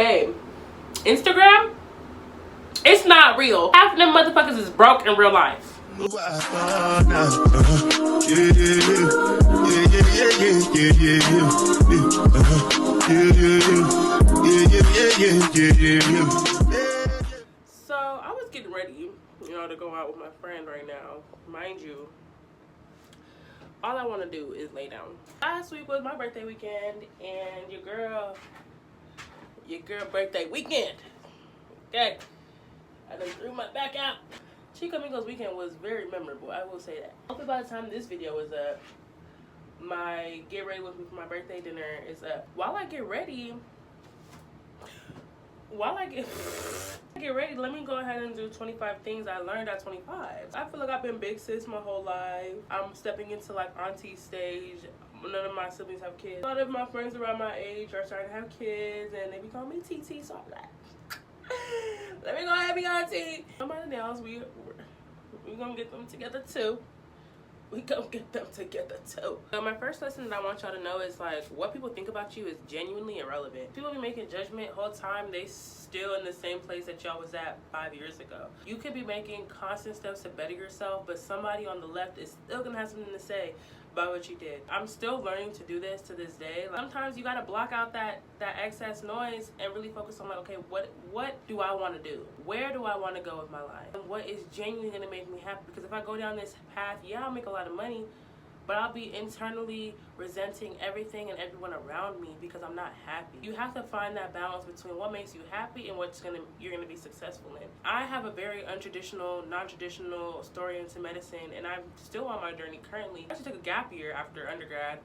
Babe, Instagram, it's not real. Half of them motherfuckers is broke in real life. So I was getting ready, to go out with my friend right now. Mind you, all I want to do is lay down. Last week was my birthday weekend, and your girl birthday weekend. Okay, I done threw my back out. Chika Awujo's weekend was very memorable, I will say that. Hopefully by the time this video is up, my get ready with me for my birthday dinner is up. While I get ready, let me go ahead and do 25 things I learned at 25. I feel like I've been big sis my whole life. I'm stepping into like auntie stage. None of my siblings have kids. A lot of my friends around my age are starting to have kids, and they be calling me TT, so I'm like, let me go ahead and be auntie. Somebody else, we gonna get them together too. So my first lesson that I want y'all to know is like what people think about you is genuinely irrelevant. People be making judgment whole time they still in the same place that y'all was at 5 years ago. You could be making constant steps to better yourself, but somebody on the left is still gonna have something to say about what you did. I'm still learning to do this to this day. Like, sometimes you gotta block out that excess noise and really focus on like, okay, what do I want to do? Where do I want to go with my life? And what is genuinely gonna make me happy? Because if I go down this path, yeah, I'll make a lot of money, but I'll be internally resenting everything and everyone around me because I'm not happy. You have to find that balance between what makes you happy and what you're gonna be successful in. I have a very untraditional, non-traditional story into medicine, and I'm still on my journey currently. I actually took a gap year after undergrad.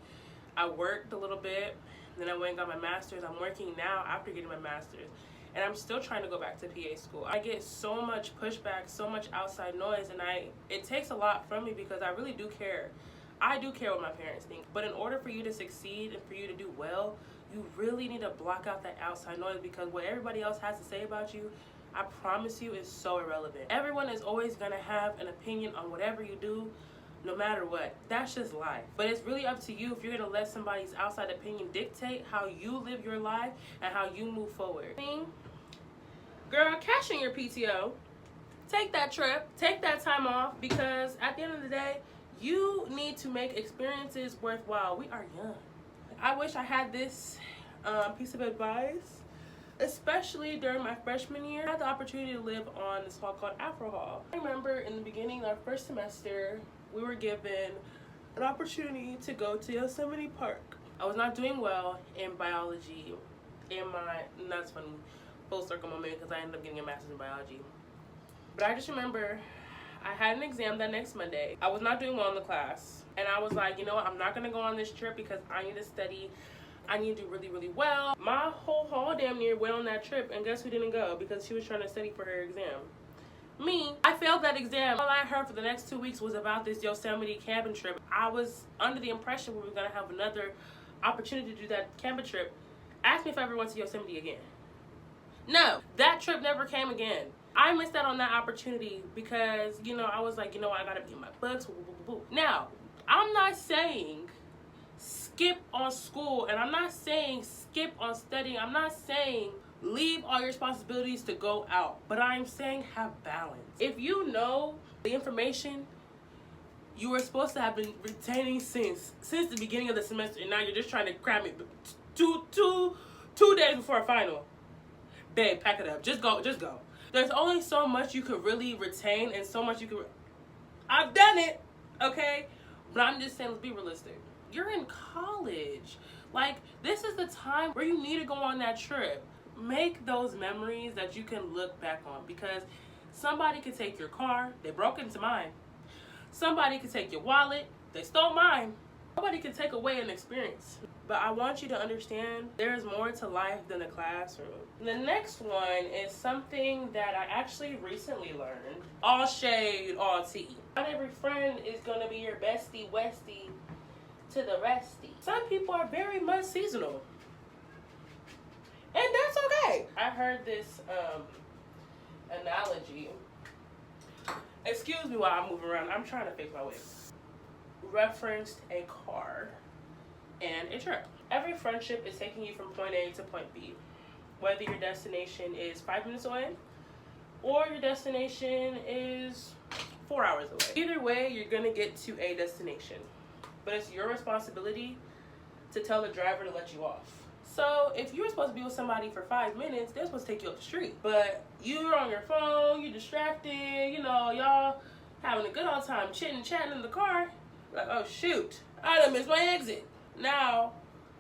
I worked a little bit, then I went and got my master's. I'm working now after getting my master's, and I'm still trying to go back to PA school. I get so much pushback, so much outside noise, and it takes a lot from me because I really do care. I do care what my parents think, but in order for you to succeed and for you to do well, you really need to block out that outside noise, because what everybody else has to say about you, I promise you, is so irrelevant. Everyone is always gonna have an opinion on whatever you do, no matter what. That's just life. But it's really up to you if you're gonna let somebody's outside opinion dictate how you live your life and how you move forward. Girl, cash in your PTO. Take that trip, take that time off, because at the end of the day, you need to make experiences worthwhile. We are young. I wish I had this piece of advice, especially during my freshman year. I had the opportunity to live on this hall called Afro Hall. I remember in the beginning of our first semester, we were given an opportunity to go to Yosemite Park. I was not doing well in biology that's funny, full circle moment, because I ended up getting a master's in biology. But I just remember I had an exam that next Monday. I was not doing well in the class. And I was like, you know what? I'm not going to go on this trip because I need to study. I need to do really, really well. My whole hall damn near went on that trip. And guess who didn't go? Because she was trying to study for her exam. Me. I failed that exam. All I heard for the next 2 weeks was about this Yosemite camping trip. I was under the impression we were going to have another opportunity to do that camping trip. Ask me if I ever went to Yosemite again. No. That trip never came again. I missed out on that opportunity because, I was like, I gotta be in my books. Now, I'm not saying skip on school, and I'm not saying skip on studying. I'm not saying leave all your responsibilities to go out, but I'm saying have balance. If you know the information you were supposed to have been retaining since the beginning of the semester, and now you're just trying to cram it two days before a final, babe, pack it up. Just go. There's only so much you could really retain and so much you could... I've done it, okay? But I'm just saying, let's be realistic. You're in college. Like, this is the time where you need to go on that trip. Make those memories that you can look back on, because somebody could take your car. They broke into mine. Somebody could take your wallet. They stole mine. Nobody can take away an experience. But I want you to understand there's more to life than the classroom. The next one is something that I actually recently learned. All shade, all tea. Not every friend is going to be your bestie, westie to the restie. Some people are very much seasonal. And that's okay. I heard this analogy. Excuse me while I move around. I'm trying to fix my wig. Referenced a car and a trip. Every friendship is taking you from point A to point B. whether your destination is 5 minutes away or your destination is 4 hours away. Either way, you're gonna get to a destination, but it's your responsibility to tell the driver to let you off. So if you're supposed to be with somebody for 5 minutes, they're supposed to take you up the street. But you're on your phone, you're distracted, you know, y'all having a good old time chitting, chatting in the car. Like, oh shoot, I done missed my exit. Now,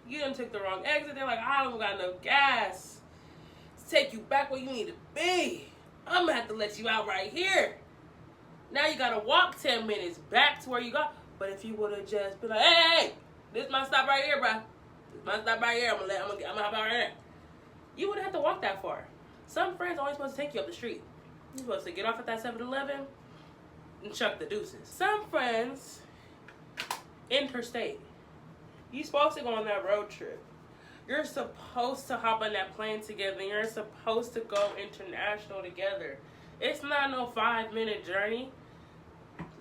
you done took the wrong exit. They're like, I don't got no gas to take you back where you need to be. I'm gonna have to let you out right here. Now you gotta walk 10 minutes back to where you got. But if you would've just been like, hey, this is my stop right here, bro. This is my stop right here. I'm gonna hop out right here. You wouldn't have to walk that far. Some friends are only supposed to take you up the street. You're supposed to get off at that 7-Eleven and chuck the deuces. Some friends, interstate. You're supposed to go on that road trip. You're supposed to hop on that plane together. You're supposed to go international together. It's not no 5-minute journey.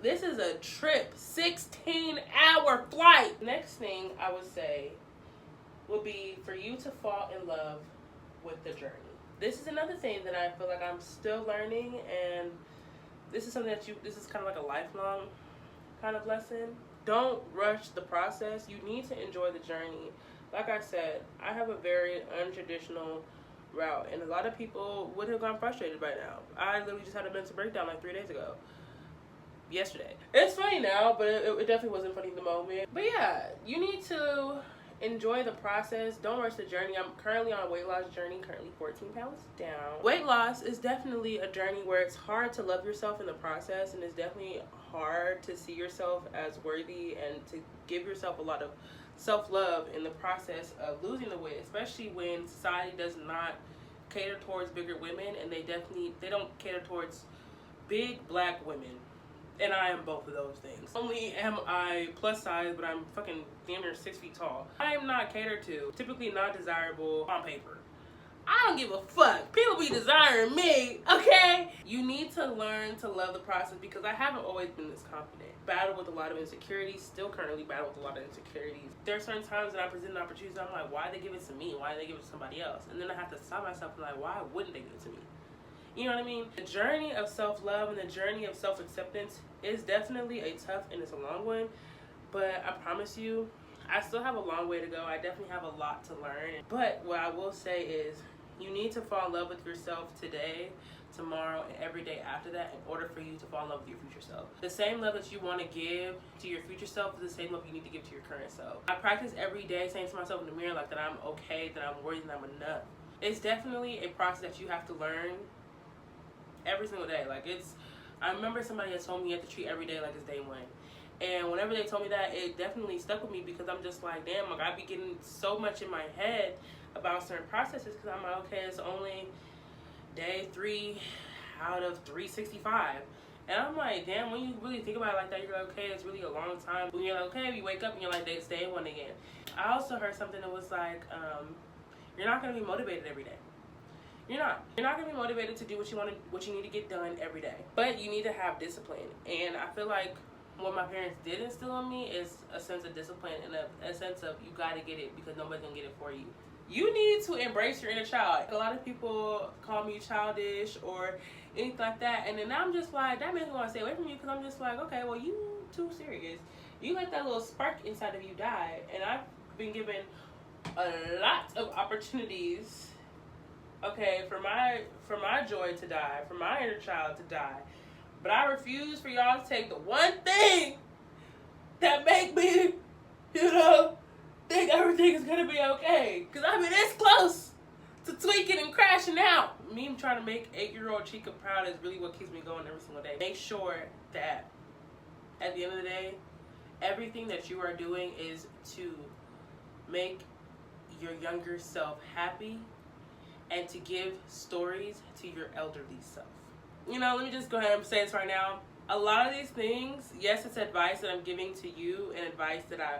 This is a trip, 16-hour flight. Next thing I would say would be for you to fall in love with the journey. This is another thing that I feel like I'm still learning, and this is something that this is kind of like a lifelong kind of lesson. Don't rush the process. You need to enjoy the journey. Like I said, I have a very untraditional route, and a lot of people would have gone frustrated by now. I literally just had a mental breakdown like 3 days ago. Yesterday. It's funny now, but it definitely wasn't funny in the moment. But yeah, you need to enjoy the process. Don't rush the journey. I'm currently on a weight loss journey, currently 14 pounds down. Weight loss is definitely a journey where it's hard to love yourself in the process, and it's definitely hard to see yourself as worthy and to give yourself a lot of self-love in the process of losing the weight, especially when society does not cater towards bigger women, and they don't cater towards big black women. And I am both of those things. Not only am I plus size, but I'm fucking damn near 6 feet tall. I am not catered to, typically not desirable on paper. I don't give a fuck. People be desiring me, okay? You need to learn to love the process, because I haven't always been this confident. Battle with a lot of insecurities, still currently battle with a lot of insecurities. There are certain times that I present an opportunity, I'm like, why they give it to me? Why did they give it to somebody else? And then I have to stop myself and like, why wouldn't they give it to me? You know what I mean? The journey of self-love and the journey of self-acceptance is definitely a tough and it's a long one. But I promise you, I still have a long way to go. I definitely have a lot to learn. But what I will say is, you need to fall in love with yourself today, tomorrow, and every day after that in order for you to fall in love with your future self. The same love that you want to give to your future self is the same love you need to give to your current self. I practice every day saying to myself in the mirror like that I'm okay, that I'm worthy, that I'm enough. It's definitely a process that you have to learn every single day. Like I remember somebody had told me you have to treat every day like it's day one. And whenever they told me that, it definitely stuck with me, because I'm just like, damn, like I be getting so much in my head about certain processes, because I'm like, okay, it's only day 3 out of 365. And I'm like, damn, when you really think about it like that, you're like, okay, it's really a long time. When you're like, okay, you wake up and you're like, it's day one again. I also heard something that was like, you're not going to be motivated every day. You're not going to be motivated to do what you need to get done every day. But you need to have discipline. And I feel like what my parents did instill in me is a sense of discipline and a sense of you got to get it because nobody's going to get it for you. You need to embrace your inner child. A lot of people call me childish or anything like that. And then I'm just like, that makes me want to stay away from you, because I'm just like, okay, well, you too serious. You let that little spark inside of you die. And I've been given a lot of opportunities, okay, for my joy to die, for my inner child to die. But I refuse for y'all to take the one thing that make me, think everything is gonna be okay. Cause I've been this close to tweaking and crashing out. Me trying to make 8-year-old Chika proud is really what keeps me going every single day. Make sure that at the end of the day, everything that you are doing is to make your younger self happy and to give stories to your elderly self. Let me just go ahead and say this right now. A lot of these things, yes, it's advice that I'm giving to you and advice that I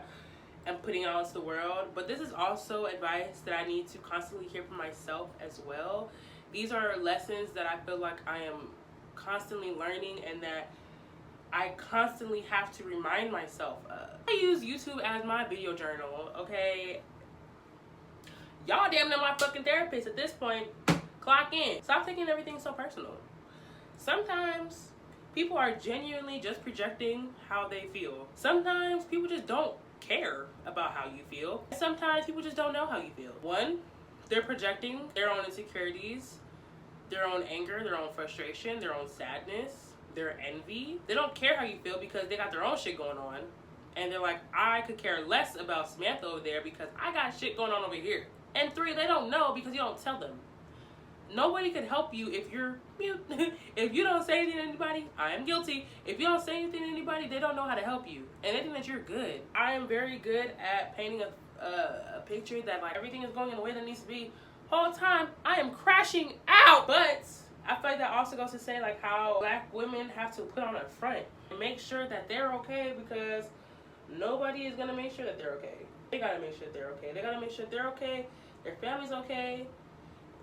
am putting out into the world, but this is also advice that I need to constantly hear from myself as well. These are lessons that I feel like I am constantly learning and that I constantly have to remind myself of. I use YouTube as my video journal, okay? Y'all damn near my fucking therapist at this point. Clock in. Stop taking everything so personal. Sometimes people are genuinely just projecting how they feel. Sometimes people just don't care about how you feel. Sometimes people just don't know how you feel. One, they're projecting their own insecurities, their own anger, their own frustration, their own sadness, their envy. They don't care how you feel because they got their own shit going on. And they're like, I could care less about Samantha over there because I got shit going on over here. And three, they don't know because you don't tell them. Nobody can help you if you're mute. If you don't say anything to anybody, I am guilty. If you don't say anything to anybody, they don't know how to help you. And they think that you're good. I am very good at painting a picture that like everything is going in the way that it needs to be. Whole time, I am crashing out. But I feel like that also goes to say like how black women have to put on a front and make sure that they're okay because nobody is going to make sure that they're okay. They got to make sure they're okay. They got to make sure they're okay. Their family's okay.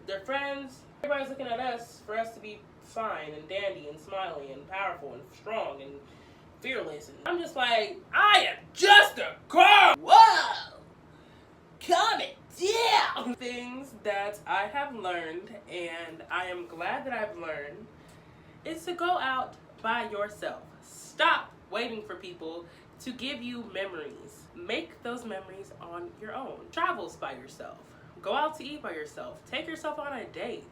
Their friends, everybody's looking at us for us to be fine and dandy and smiley and powerful and strong and fearless. And I'm just like, I am just a girl. Whoa, calm it down. Things that I have learned, and I am glad that I've learned, is to go out by yourself. Stop waiting for people to give you memories. Make those memories on your own. Travels by yourself. Go out to eat by yourself. Take yourself on a date.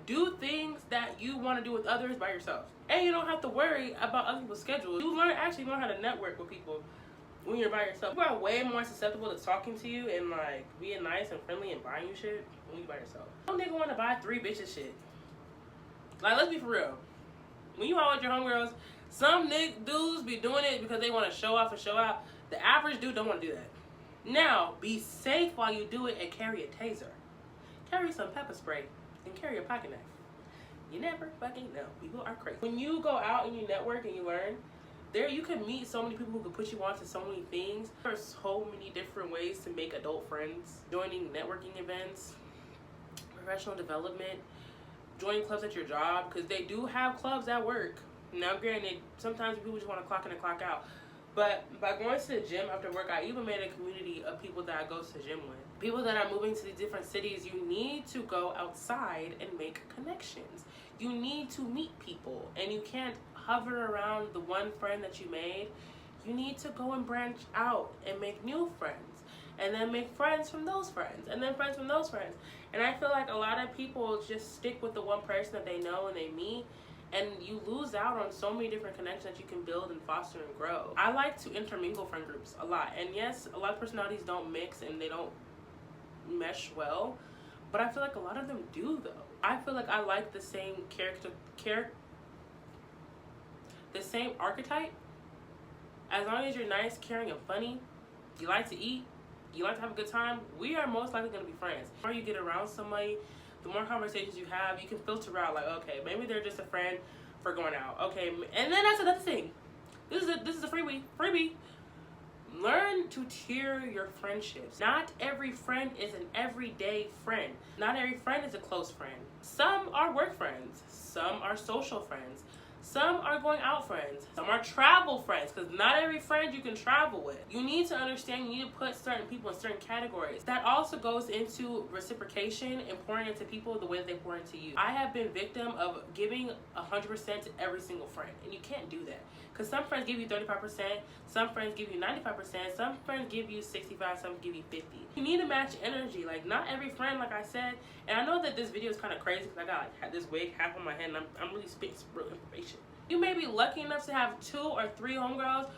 Do things that you want to do with others by yourself. And you don't have to worry about other people's schedules. You actually learn how to network with people when you're by yourself. People are way more susceptible to talking to you and like being nice and friendly and buying you shit when you by yourself. Some nigga want to buy 3 bitches shit. Like, let's be for real. When you out with your homegirls, some dudes be doing it because they want to show off and show out. The average dude don't want to do that. Now, be safe while you do it and carry a taser. Carry some pepper spray and carry a pocket knife. You never fucking know. People are crazy. When you go out and you network and you learn, there you can meet so many people who can put you on to so many things. There are so many different ways to make adult friends. Joining networking events, professional development, joining clubs at your job, because they do have clubs at work. Now, granted, sometimes people just want to clock in and clock out. But by going to the gym after work, I even made a community of people that I go to the gym with. People that are moving to the different cities, you need to go outside and make connections. You need to meet people, and you can't hover around the one friend that you made. You need to go and branch out and make new friends, and then make friends from those friends, and then friends from those friends. And I feel like a lot of people just stick with the one person that they know and they meet, and you lose out on so many different connections that you can build and foster and grow. I like to intermingle friend groups a lot. And yes, a lot of personalities don't mix and they don't mesh well. But I feel like a lot of them do, though. I feel like I like the same the same archetype. As long as you're nice, caring, and funny, you like to eat, you like to have a good time, we are most likely going to be friends. The more you get around somebody, the more conversations you have, you can filter out like, okay, maybe they're just a friend for going out. Okay, and then that's another thing. This is a freebie. Learn to tier your friendships. Not every friend is an everyday friend. Not every friend is a close friend. Some are work friends. Some are social friends. Some are going out friends. Some are travel friends, because not every friend you can travel with. You need to understand you need to put certain people in certain categories. That also goes into reciprocation and pouring into people the way that they pour into you. I have been victim of giving 100% to every single friend, and you can't do that. Because some friends give you 35%, some friends give you 95%, some friends give you 65%, some give you 50%. You need to match energy. Like, not every friend, like I said, and I know that this video is kind of crazy because I got like this wig half on my head and I'm really spitting some real information. You may be lucky enough to have 2 or 3 homegirls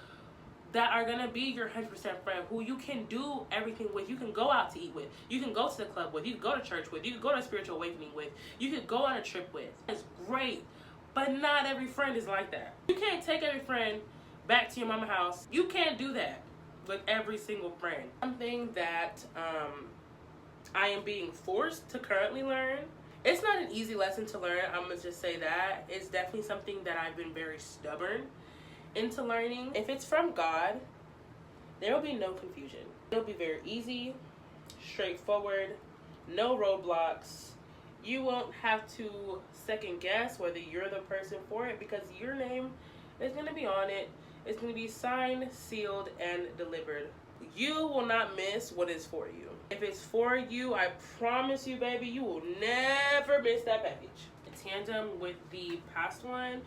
that are going to be your 100% friend, who you can do everything with. You can go out to eat with. You can go to the club with. You can go to church with. You can go to a spiritual awakening with. You can go on a trip with. It's great. But not every friend is like that. You can't take every friend back to your mama's house. You can't do that with every single friend. Something that I am being forced to currently learn. It's not an easy lesson to learn. I'm going to just say that. It's definitely something that I've been very stubborn into learning. If it's from God, there will be no confusion. It'll be very easy, straightforward, no roadblocks. You won't have to second guess whether you're the person for it, because your name is going to be on it. It's going to be signed, sealed, and delivered You will not miss what is for you. If it's for you, I promise you, baby, you will never miss that package. In tandem with the past one,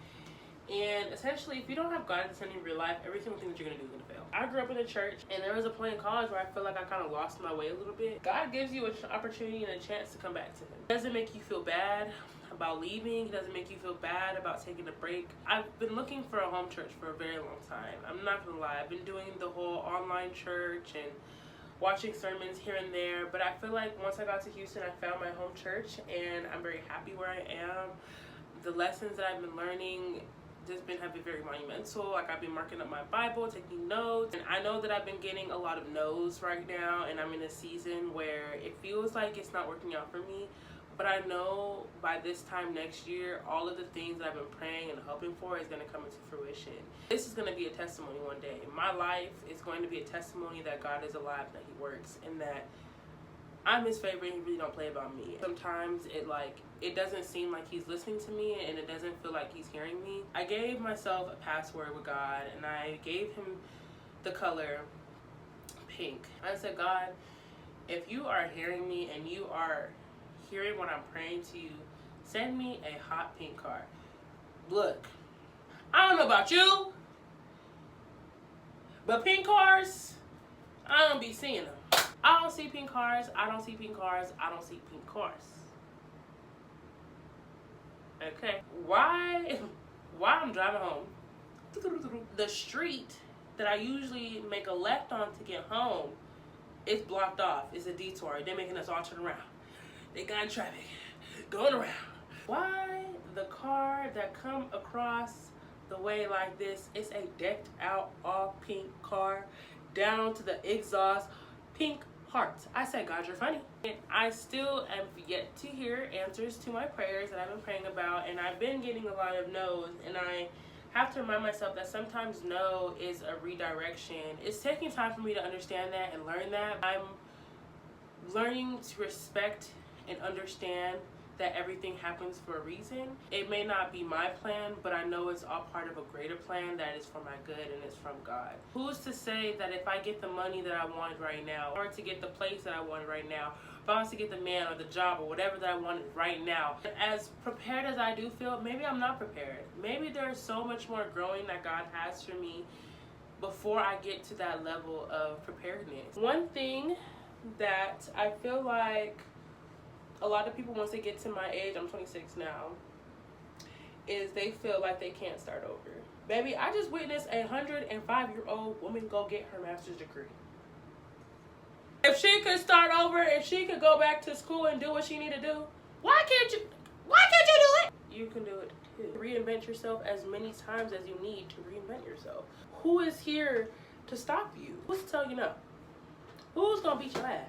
and essentially, if you don't have God at the center of your life, every single thing that you're going to do is going to fail. I grew up in the church, and there was a point in college where I feel like I kind of lost my way a little bit. God gives you an opportunity and a chance to come back to Him. It doesn't make you feel bad about leaving. He doesn't make you feel bad about taking a break. I've been looking for a home church for a very long time. I'm not going to lie. I've been doing the whole online church and watching sermons here and there, but I feel like once I got to Houston, I found my home church, and I'm very happy where I am. The lessons that I've been learning have been very monumental. Like, I've been marking up my Bible, taking notes, and I know that I've been getting a lot of no's right now, and I'm in a season where it feels like it's not working out for me. But I know by this time next year, all of the things that I've been praying and hoping for is going to come into fruition. This is going to be a testimony one day. My life is going to be a testimony that God is alive, that He works, and that I'm His favorite, and He really don't play about me. Sometimes it doesn't seem like He's listening to me, and it doesn't feel like He's hearing me. I gave myself a password with God, and I gave Him the color pink. I said, God, if you are hearing me and you are hearing what I'm praying to you, send me a hot pink car. Look, I don't know about you, but pink cars, I don't be seeing them. I don't see pink cars. I don't see pink cars. I don't see pink cars. Okay. Why I'm driving home, the street that I usually make a left on to get home is blocked off. It's a detour. They're making us all turn around. They got traffic going around. Why the car that come across the way like this is a decked out all pink car, down to the exhaust, pink hearts? I said, God, you're funny. And I still am yet to hear answers to my prayers that I've been praying about, and I've been getting a lot of no's, and I have to remind myself that sometimes no is a redirection. It's taking time for me to understand that and learn that. I'm learning to respect and understand that everything happens for a reason. It may not be my plan, but I know it's all part of a greater plan that is for my good and it's from God. Who's to say that if I get the money that I want right now, or to get the place that I want right now, if I was to get the man or the job or whatever that I wanted right now, as prepared as I do feel, maybe I'm not prepared. Maybe there's so much more growing that God has for me before I get to that level of preparedness. One thing that I feel like a lot of people, once they get to my age, I'm 26 now, is they feel like they can't start over. Baby, I just witnessed a 105-year-old woman go get her master's degree. If she could start over, if she could go back to school and do what she need to do, why can't you do it? You can do it too. Reinvent yourself as many times as you need to reinvent yourself. Who is here to stop you? Who's to tell you no? Who's gonna beat your ass?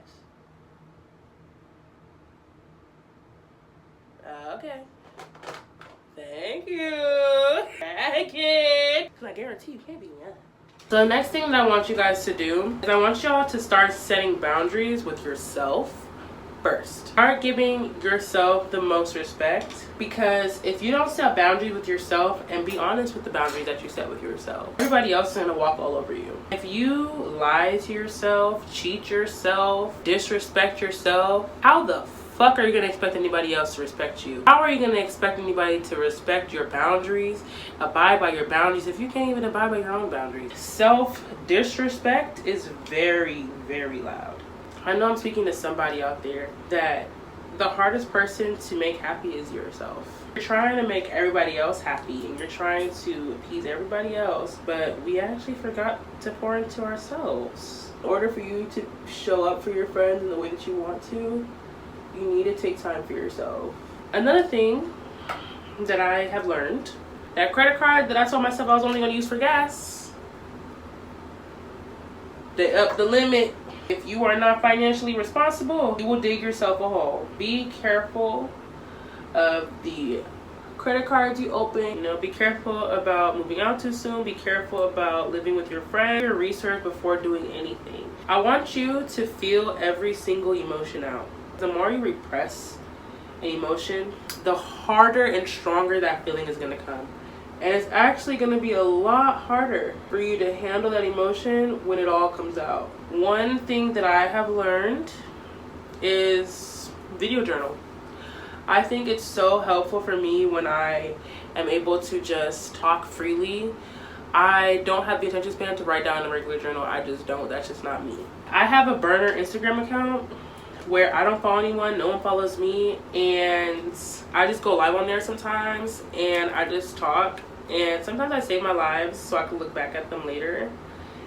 Okay. Thank you. Thank you. I guarantee you can't be mad. So the next thing that I want you guys to do is I want y'all to start setting boundaries with yourself first. Start giving yourself the most respect, because if you don't set boundaries with yourself and be honest with the boundaries that you set with yourself, everybody else is going to walk all over you. If you lie to yourself, cheat yourself, disrespect yourself, how the fuck are you going to expect anybody else to respect you? How are you going to expect anybody to respect your boundaries, abide by your boundaries, if you can't even abide by your own boundaries? Self-disrespect is very, very loud. I know I'm speaking to somebody out there that the hardest person to make happy is yourself. You're trying to make everybody else happy and you're trying to appease everybody else, but we actually forgot to pour into ourselves. In order for you to show up for your friends in the way that you want to, you need to take time for yourself. Another thing that I have learned, that credit card that I told myself I was only going to use for gas, they upped the limit. If you are not financially responsible, you will dig yourself a hole. Be careful of the credit cards you open. Be careful about moving out too soon. Be careful about living with your friends. Research before doing anything. I want you to feel every single emotion out. The more you repress an emotion, the harder and stronger that feeling is going to come. And it's actually going to be a lot harder for you to handle that emotion when it all comes out. One thing that I have learned is video journal. I think it's so helpful for me when I am able to just talk freely. I don't have the attention span to write down in a regular journal. I just don't. That's just not me. I have a burner Instagram account where I don't follow anyone, no one follows me, and I just go live on there sometimes and I just talk, and sometimes I save my lives so I can look back at them later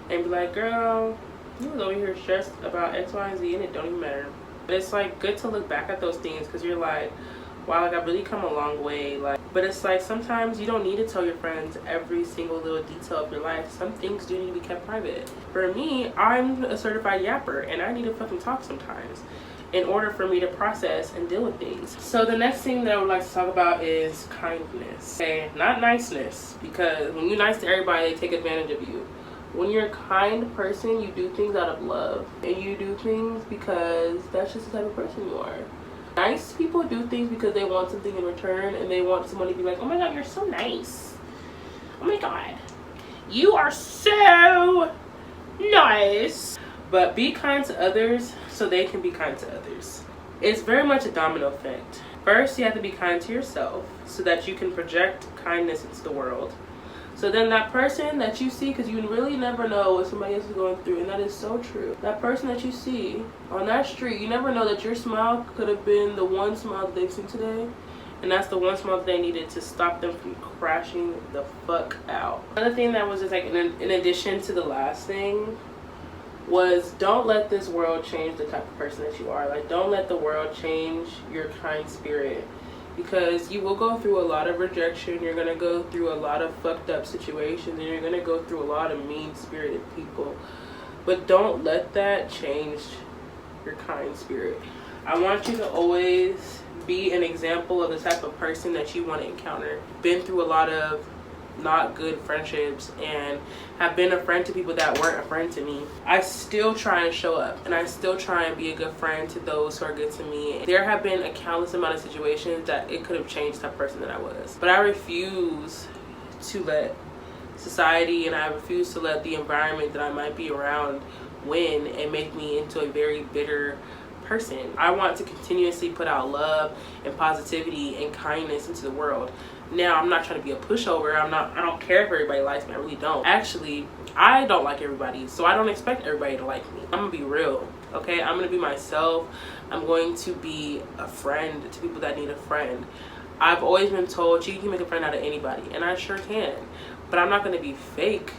and be like, girl, you was over here stressed about X, Y, and Z and it don't even matter. But it's like good to look back at those things because you're like, wow, like I've really come a long way. Like, but it's like sometimes you don't need to tell your friends every single little detail of your life. Some things do need to be kept private. For me, I'm a certified yapper and I need to fucking talk sometimes in order for me to process and deal with things. So the next thing that I would like to talk about is kindness. Okay, not niceness, because when you're nice to everybody, they take advantage of you. When you're a kind person, you do things out of love and you do things because that's just the type of person you are. Nice people do things because they want something in return and they want someone to be like, oh my god, you're so nice. Oh my god, you are so nice. But be kind to others so they can be kind to others. It's very much a domino effect. First, you have to be kind to yourself so that you can project kindness into the world. So then that person that you see, because you really never know what somebody else is going through, and that is so true. That person that you see on that street, you never know that your smile could have been the one smile that they've seen today. And that's the one smile that they needed to stop them from crashing the fuck out. Another thing that was just like in addition to the last thing was, don't let this world change the type of person that you are. Like, don't let the world change your kind spirit, because you will go through a lot of rejection. You're gonna go through a lot of fucked up situations, and you're gonna go through a lot of mean-spirited people, but don't let that change your kind spirit. I want you to always be an example of the type of person that you want to encounter. Been through a lot of not good friendships and have been a friend to people that weren't a friend to me. I still try and show up, and I still try and be a good friend to those who are good to me. There have been a countless amount of situations that it could have changed the person that I was, but I refuse to let society and I refuse to let the environment that I might be around win and make me into a very bitter person. I want to continuously put out love and positivity and kindness into the world. Now, I'm not trying to be a pushover. I don't care if everybody likes me. I really don't. Actually, I don't like everybody, so I don't expect everybody to like me. I'm gonna be real, okay? I'm gonna be myself. I'm going to be a friend to people that need a friend. I've always been told you can make a friend out of anybody, and I sure can, but I'm not gonna be fake.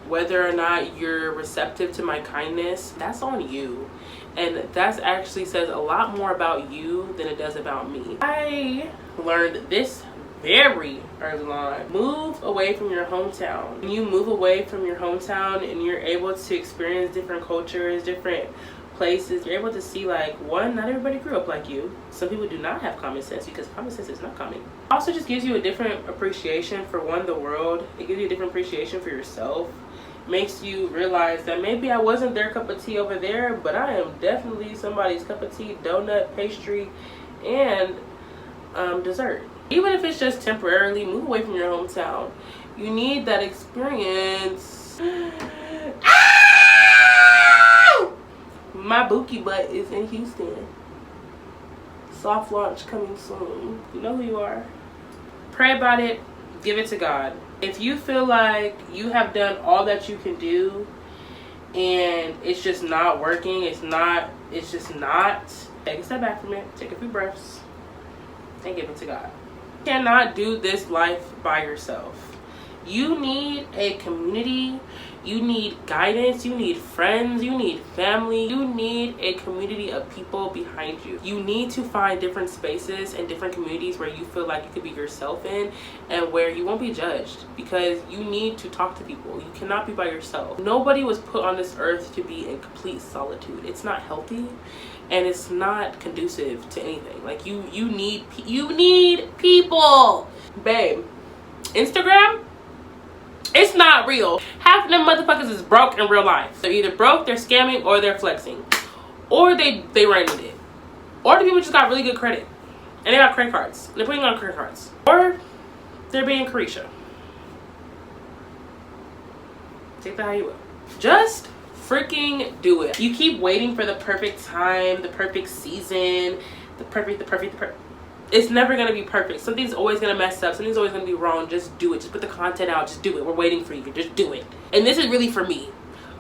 Whether or not you're receptive to my kindness, that's on you. And that actually says a lot more about you than it does about me. I learned this very early on. Move away from your hometown. When you move away from your hometown and you're able to experience different cultures, different places, you're able to see, like, one, not everybody grew up like you. Some people do not have common sense because common sense is not common. Also just gives you a different appreciation for, one, the world. It gives you a different appreciation for yourself. Makes you realize that maybe I wasn't their cup of tea over there, but I am definitely somebody's cup of tea, donut, pastry, and dessert. Even if it's just temporarily, move away from your hometown. You need that experience. My bookie butt is in Houston. Soft launch coming soon. You know who you are. Pray about it. Give it to God. If you feel like you have done all that you can do and it's just not working, it's just not, take a step back from it, take a few breaths, and give it to God. You cannot do this life by yourself. You need a community, you need guidance, you need friends, you need family, you need a community of people behind you. You need to find different spaces and different communities where you feel like you could be yourself in and where you won't be judged, because you need to talk to people. You cannot be by yourself. Nobody was put on this earth to be in complete solitude. It's not healthy and it's not conducive to anything. Like, you need people. Babe, Instagram, it's not real. Half of them motherfuckers is broke in real life. They're either broke, they're scamming, or they're flexing, or they rented it, or the people just got really good credit and they got credit cards and they're putting on credit cards, or they're being Carisha. Take that how you will. Just freaking do it. You keep waiting for the perfect time, the perfect season, the perfect. It's never gonna be perfect. Something's always gonna mess up. Something's always gonna be wrong. Just do it. Just put the content out. Just do it. We're waiting for you. Just do it. And this is really for me,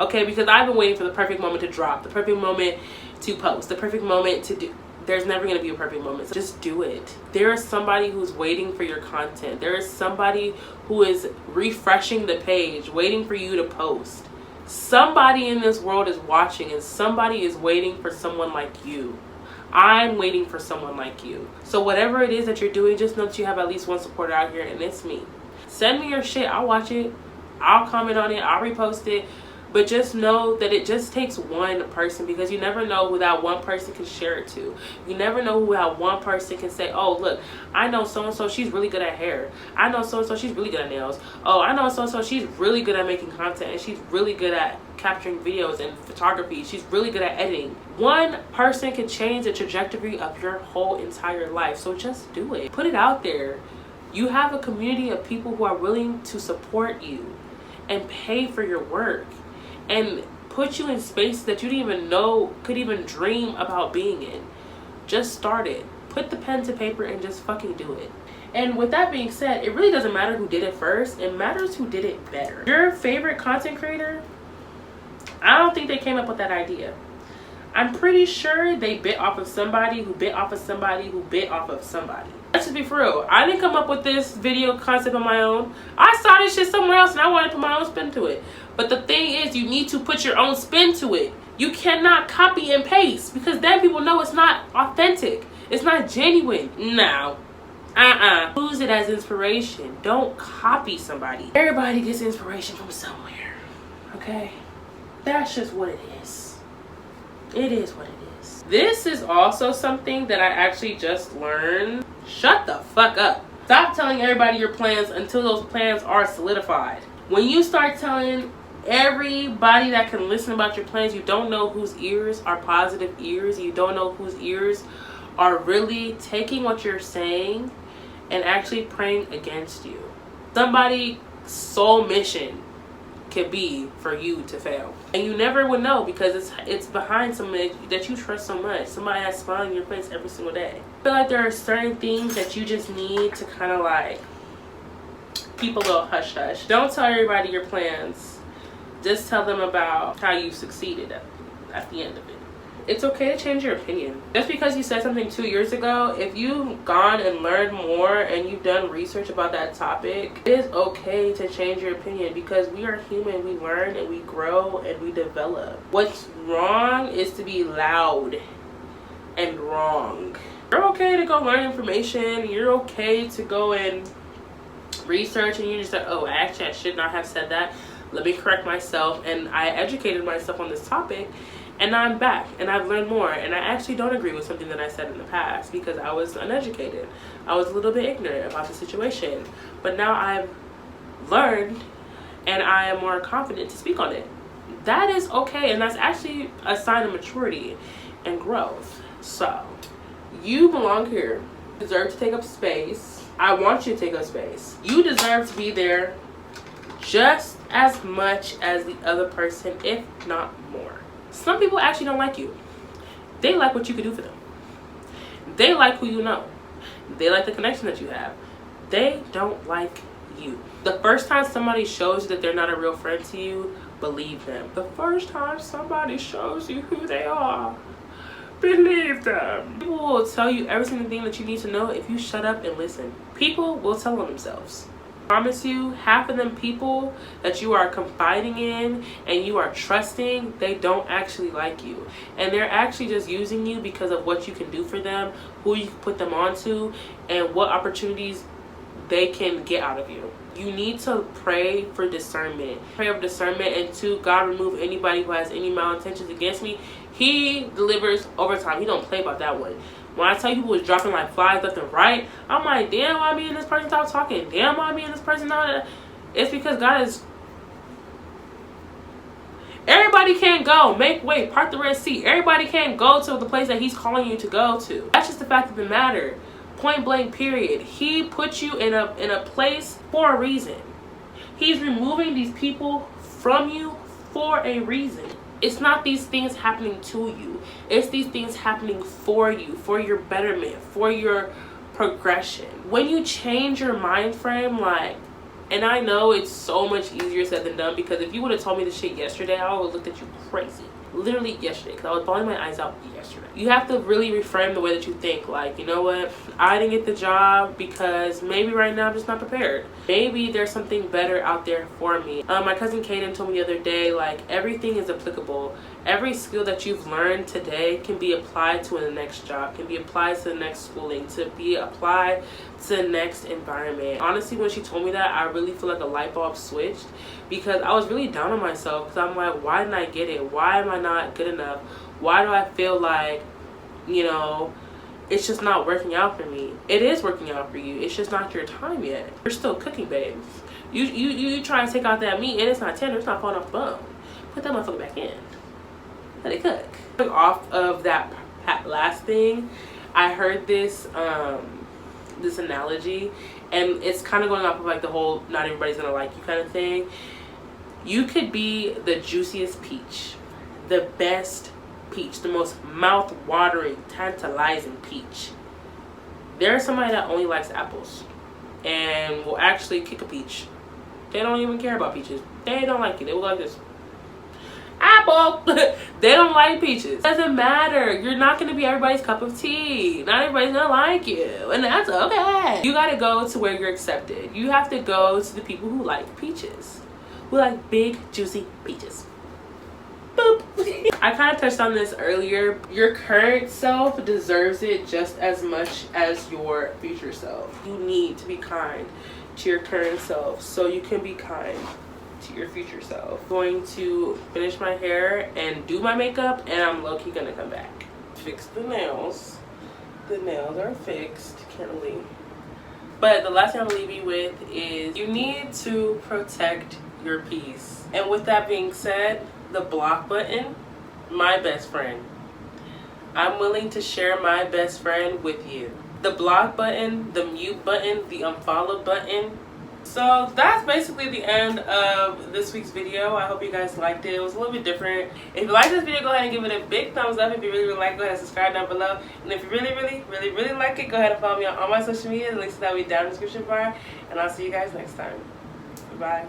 okay? Because I've been waiting for the perfect moment to drop, the perfect moment to post, the perfect moment to do. There's never gonna be a perfect moment. So just do it. There is somebody who's waiting for your content. There is somebody who is refreshing the page, waiting for you to post. Somebody in this world is watching, and somebody is waiting for someone like you. I'm waiting for someone like you. So whatever it is that you're doing, just know that you have at least one supporter out here, and it's me. Send me your shit. I'll watch it. I'll comment on it. I'll repost it. But just know that it just takes one person, because you never know who that one person can share it to. You never know who that one person can say, oh, look, I know so-and-so, she's really good at hair. I know so-and-so, she's really good at nails. Oh, I know so-and-so, she's really good at making content, and she's really good at capturing videos and photography. She's really good at editing. One person can change the trajectory of your whole entire life. So just do it. Put it out there. You have a community of people who are willing to support you and pay for your work and put you in spaces that you didn't even know, could even dream about being in. Just start it. Put the pen to paper and just fucking do it. And with that being said, it really doesn't matter who did it first. It matters who did it better. Your favorite content creator, I don't think they came up with that idea. I'm pretty sure they bit off of somebody who bit off of somebody who bit off of somebody. Let's just be for real. I didn't come up with this video concept on my own. I saw this shit somewhere else and I wanted to put my own spin to it. But the thing is, you need to put your own spin to it. You cannot copy and paste, because then people know it's not authentic. It's not genuine. No. Use it as inspiration. Don't copy somebody. Everybody gets inspiration from somewhere. Okay? That's just what it is. It is what it is. This is also something that I actually just learned. Shut the fuck up. Stop telling everybody your plans until those plans are solidified. When you start telling everybody that can listen about your plans, you don't know whose ears are positive ears. You don't know whose ears are really taking what you're saying and actually praying against you. Somebody's sole mission could be for you to fail, and you never would know, because it's behind somebody that you trust so much, somebody that's smiling in your face every single day. I feel like there are certain things that you just need to kind of like keep a little hush hush. Don't tell everybody your plans. Just tell them about how you succeeded at the end of it. It's okay to change your opinion. Just because you said something 2 years ago, if you've gone and learned more and you've done research about that topic, it is okay to change your opinion, because we are human. We learn and we grow and we develop. What's wrong is to be loud and wrong. You're okay to go learn information. You're okay to go and research, and you just say, oh, actually I should not have said that. Let me correct myself. And I educated myself on this topic, and now I'm back and I've learned more, and I actually don't agree with something that I said in the past because I was uneducated. I was a little bit ignorant about the situation, but now I've learned and I am more confident to speak on it. That is okay, and that's actually a sign of maturity and growth. So you belong here. You deserve to take up space. I want you to take up space. You deserve to be there just as much as the other person, if not more. Some people actually don't like you. They like what you can do for them. They like who you know. They like the connection that you have. They don't like you. The first time somebody shows you that they're not a real friend to you, believe them. The first time somebody shows you who they are, believe them. People will tell you every single thing that you need to know if you shut up and listen. People will tell on themselves. I promise you, half of them people that you are confiding in and you are trusting, they don't actually like you, and they're actually just using you because of what you can do for them, who you can put them onto, and what opportunities they can get out of you. You need to pray for discernment. Pray for discernment, and to God, remove anybody who has any malintentions against me. He delivers overtime. He don't play about that one. When I tell you people was dropping like flies left and right, I'm like, damn, why me and this person stop talking? Damn, why me and this person not? It's because God is. Everybody can't go. Make way. Part the Red Sea. Everybody can't go to the place that He's calling you to go to. That's just the fact of the matter. Point blank, period. He put you in a place for a reason. He's removing these people from you for a reason. It's not these things happening to you. It's these things happening for you, for your betterment, for your progression. When you change your mind frame, like, and I know it's so much easier said than done, because if you would have told me this shit yesterday, I would have looked at you crazy. Literally yesterday, because I was bawling my eyes out yesterday. You have to really reframe the way that you think. Like, you know what? I didn't get the job because maybe right now I'm just not prepared. Maybe there's something better out there for me. My cousin Kaden told me the other day, like, everything is applicable. Every skill that you've learned today can be applied to the next job, can be applied to the next schooling, to be applied to the next environment. Honestly, when she told me that, I really feel like a light bulb switched, because I was really down on myself, because I'm like, why didn't I get it? Why am I not good enough? Why do I feel like, you know, it's just not working out for me? It is working out for you. It's just not your time yet. You're still cooking, babe. You try to take out that meat and it's not tender, it's not falling off the bone. Put that motherfucker back in. Let it cook. Off of that last thing, I heard this this analogy, and it's kind of going off of like the whole not everybody's gonna like you kind of thing. You could be the juiciest peach, the best peach, the most mouth-watering, tantalizing peach. There's somebody that only likes apples and will actually kick a peach. They don't even care about peaches. They don't like it. They will like this. Apple. They don't like peaches. Doesn't matter. You're not going to be everybody's cup of tea. Not everybody's going to like you, and that's okay. You got to go to where you're accepted. You have to go to the people who like peaches, who like big juicy peaches. Boop. I kind of touched on this earlier. Your current self deserves it just as much as your future self. You need to be kind to your current self so you can be kind to your future self. I'm going to finish my hair and do my makeup, and I'm low-key gonna come back. Fix the nails. The nails are fixed, Kenley. But the last thing I'm gonna leave you with is you need to protect your peace. And with that being said, the block button, my best friend. I'm willing to share my best friend with you. The block button, the mute button, the unfollow button. So that's basically the end of this week's video. I hope you guys liked it. It was a little bit different. If you liked this video, go ahead and give it a big thumbs up. If you really like it, go ahead and subscribe down below. And if you really like it, go ahead and follow me on all my social media. The links to that will be down in the description bar. And I'll see you guys next time. Bye.